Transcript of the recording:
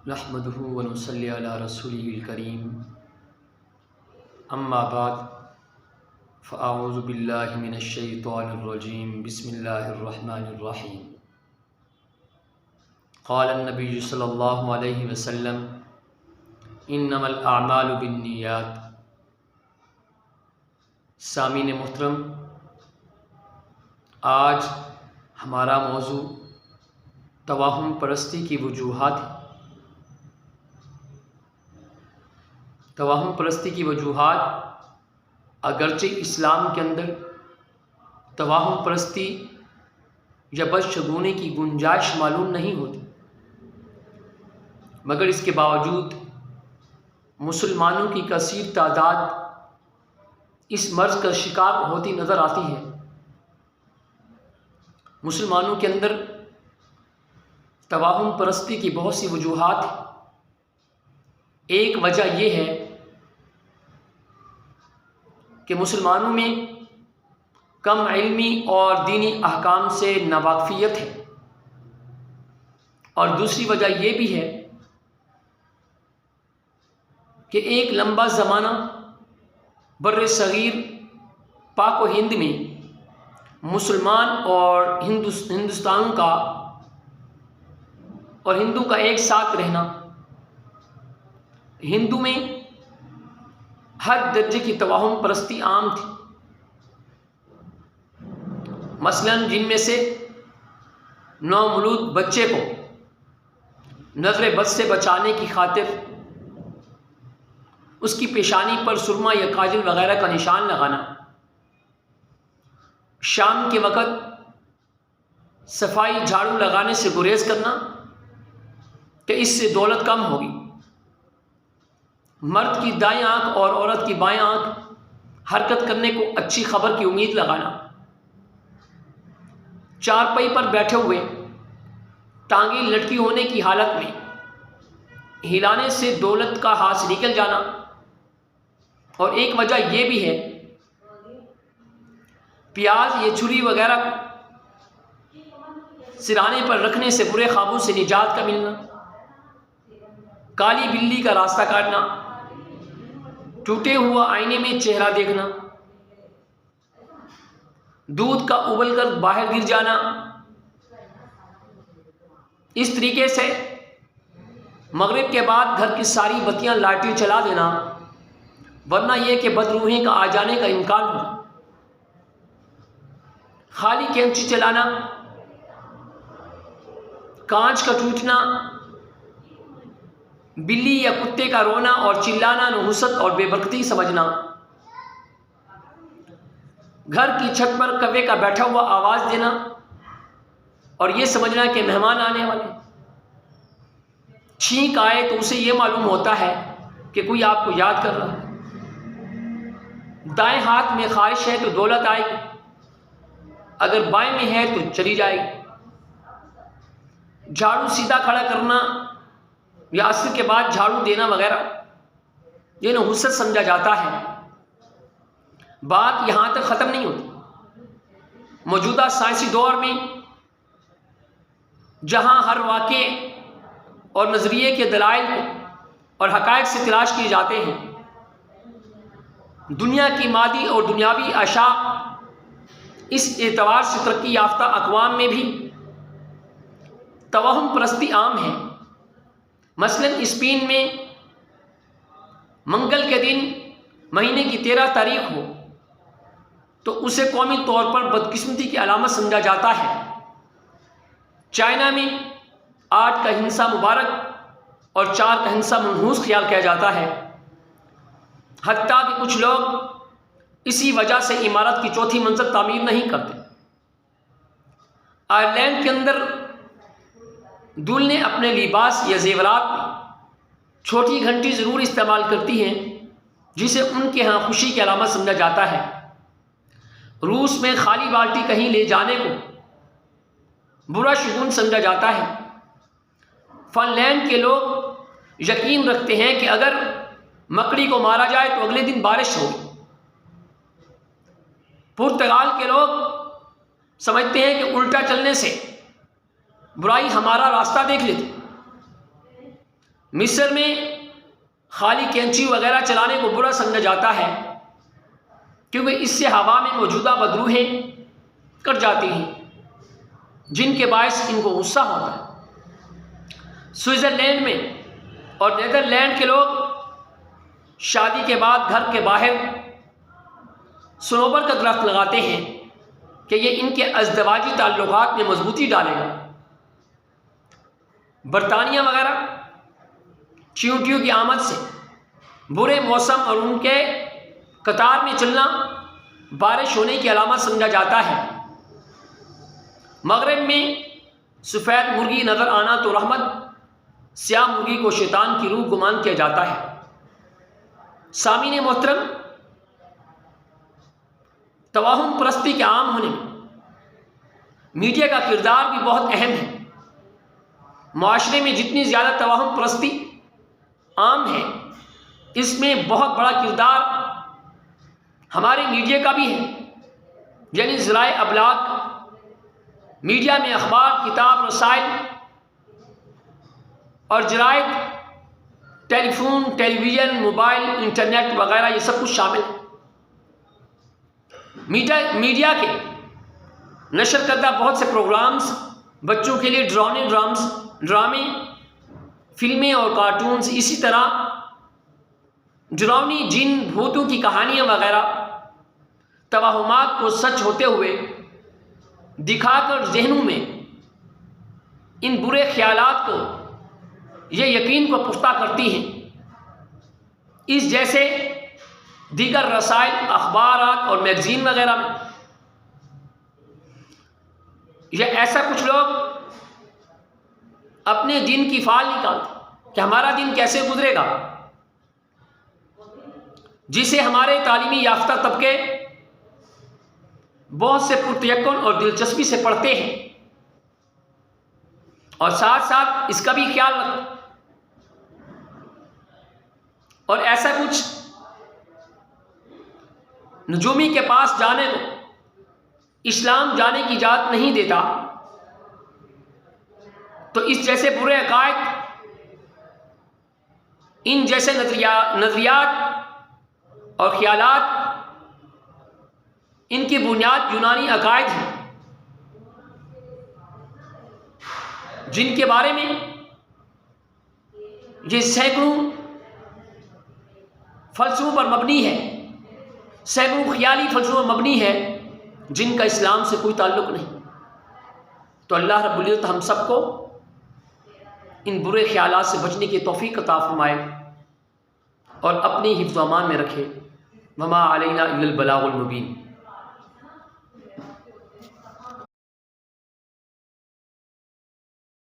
نحمده ونصلی علی رسوله الکریم اما بعد فاعوذ باللہ من الشیطان الرجیم بسم اللہ الرحمن الرحیم قال النبی صلی اللہ علیہ وسلم انما الاعمال بالنیات۔ سامعین محترم، آج ہمارا موضوع توہم پرستی کی وجوہات ہے۔ توہم پرستی کی وجوہات اگرچہ اسلام کے اندر توہم پرستی یا بدشگونی کی گنجائش معلوم نہیں ہوتی، مگر اس کے باوجود مسلمانوں کی کثیر تعداد اس مرض کا شکار ہوتی نظر آتی ہے۔ مسلمانوں کے اندر توہم پرستی کی بہت سی وجوہات ہیں۔ ایک وجہ یہ ہے کہ مسلمانوں میں کم علمی اور دینی احکام سے ناواقفیت ہے، اور دوسری وجہ یہ بھی ہے کہ ایک لمبا زمانہ بر صغیر پاک و ہند میں مسلمان اور ہندوستان کا اور ہندو کا ایک ساتھ رہنا، ہندو میں ہر درجے کی توہم پرستی عام تھی۔ مثلاً جن میں سے نومولود بچے کو نظر بد سے بچانے کی خاطر اس کی پیشانی پر سرما یا کاجل وغیرہ کا نشان لگانا، شام کے وقت صفائی جھاڑو لگانے سے گریز کرنا کہ اس سے دولت کم ہوگی، مرد کی دائیں آنکھ اور عورت کی بائیں آنکھ حرکت کرنے کو اچھی خبر کی امید لگانا، چارپائی پر بیٹھے ہوئے ٹانگیں لٹکی ہونے کی حالت میں ہلانے سے دولت کا ہاتھ سے نکل جانا، اور ایک وجہ یہ بھی ہے پیاز یا چھری وغیرہ سرانے پر رکھنے سے برے خوابوں سے نجات کا ملنا، کالی بلی کا راستہ کاٹنا، ٹوٹے ہوا آئینے میں چہرہ دیکھنا، دودھ کا ابل کر باہر گر جانا، اس طریقے سے مغرب کے بعد گھر کی ساری بتیاں لائٹیں چلا دینا، ورنہ یہ کہ بدروحی کا آ جانے کا امکان ہو، خالی کینچی چلانا، کانچ کا ٹوٹنا، بلی یا کتے کا رونا اور چلانا نحوست اور بے برکتی سمجھنا، گھر کی چھت پر کوے کا بیٹھا ہوا آواز دینا اور یہ سمجھنا کہ مہمان آنے والے، چھینک آئے تو اسے یہ معلوم ہوتا ہے کہ کوئی آپ کو یاد کر رہا ہے، دائیں ہاتھ میں خواہش ہے تو دولت آئے گی، اگر بائیں میں ہے تو چلی جائے گی، جھاڑو سیدھا کھڑا کرنا یا عصر کے بعد جھاڑو دینا وغیرہ یہ نحوست سمجھا جاتا ہے۔ بات یہاں تک ختم نہیں ہوتی۔ موجودہ سائنسی دور میں جہاں ہر واقعے اور نظریے کے دلائل کو اور حقائق سے تلاش کیے جاتے ہیں، دنیا کی مادی اور دنیاوی اشیاء اس اعتبار سے ترقی یافتہ اقوام میں بھی توہم پرستی عام ہے۔ مثلاً اسپین میں منگل کے دن مہینے کی 13 تاریخ ہو تو اسے قومی طور پر بدقسمتی کی علامت سمجھا جاتا ہے۔ چائنا میں 8 کا ہنسا مبارک اور 4 کا ہنسا منحوس خیال کیا جاتا ہے، حتیٰ کہ کچھ لوگ اسی وجہ سے عمارت کی چوتھی منزل تعمیر نہیں کرتے۔ آئرلینڈ کے اندر دلہنیں اپنے لباس یا زیورات میں چھوٹی گھنٹی ضرور استعمال کرتی ہیں، جسے ان کے ہاں خوشی کی علامت سمجھا جاتا ہے۔ روس میں خالی بالٹی کہیں لے جانے کو برا شگون سمجھا جاتا ہے۔ فن لینڈ کے لوگ یقین رکھتے ہیں کہ اگر مکڑی کو مارا جائے تو اگلے دن بارش ہوگی۔ پرتگال کے لوگ سمجھتے ہیں کہ الٹا چلنے سے برائی ہمارا راستہ دیکھ لیتی۔ مصر میں خالی کینچی وغیرہ چلانے کو برا سمجھا جاتا ہے، کیونکہ اس سے ہوا میں موجودہ بدروہیں کٹ جاتی ہیں، جن کے باعث ان کو غصہ ہوتا ہے۔ سوئٹزرلینڈ میں اور نیدرلینڈ کے لوگ شادی کے بعد گھر کے باہر صنوبر کا درخت لگاتے ہیں کہ یہ ان کے ازدواجی تعلقات میں مضبوطی ڈالے گا۔ برطانیہ وغیرہ چیونٹیوں کی آمد سے برے موسم اور ان کے قطار میں چلنا بارش ہونے کی علامت سمجھا جاتا ہے۔ مغرب میں سفید مرغی نظر آنا تو رحمت، سیاہ مرغی کو شیطان کی روح گمان کیا جاتا ہے۔ سامعین محترم، توہم پرستی کے عام ہونے میں میڈیا کا کردار بھی بہت اہم ہے۔ معاشرے میں جتنی زیادہ توہم پرستی عام ہے، اس میں بہت بڑا کردار ہمارے میڈیا کا بھی ہے، یعنی ذرائع ابلاغ کا۔ میڈیا میں اخبار، کتاب، رسائل اور جرائد، ٹیلی فون، ٹیلی ویژن، موبائل، انٹرنیٹ وغیرہ یہ سب کچھ شامل ہے۔ میڈیا کے نشر کردہ بہت سے پروگرامز بچوں کے لیے ڈرامے، فلمیں اور کارٹونز، اسی طرح ڈراؤنی جن بھوتوں کی کہانیاں وغیرہ توہمات کو سچ ہوتے ہوئے دکھا کر ذہنوں میں ان برے خیالات کو، یہ یقین کو پختہ کرتی ہیں۔ اس جیسے دیگر رسائل، اخبارات اور میگزین وغیرہ میں یہ ایسا کچھ لوگ اپنے دن کی فال نکالتے کہ ہمارا دن کیسے گزرے گا، جسے ہمارے تعلیمی یافتہ طبقے بہت سے پرتیقن اور دلچسپی سے پڑھتے ہیں، اور ساتھ ساتھ اس کا بھی خیال رکھتے، اور ایسا کچھ نجومی کے پاس جانے کو اسلام جانے کی اجازت نہیں دیتا۔ تو اس جیسے برے عقائد، ان جیسے نظریات اور خیالات، ان کی بنیاد یونانی عقائد ہیں، جن کے بارے میں یہ سینکڑوں فلسفوں پر مبنی ہے، سینکڑوں خیالی فلسفوں پر مبنی ہے، جن کا اسلام سے کوئی تعلق نہیں۔ تو اللہ رب العزت ہم سب کو ان برے خیالات سے بچنے کی توفیق عطا فرمائے اور اپنی حفظ و امان میں رکھے۔ وما علینا الا البلاغ المبین۔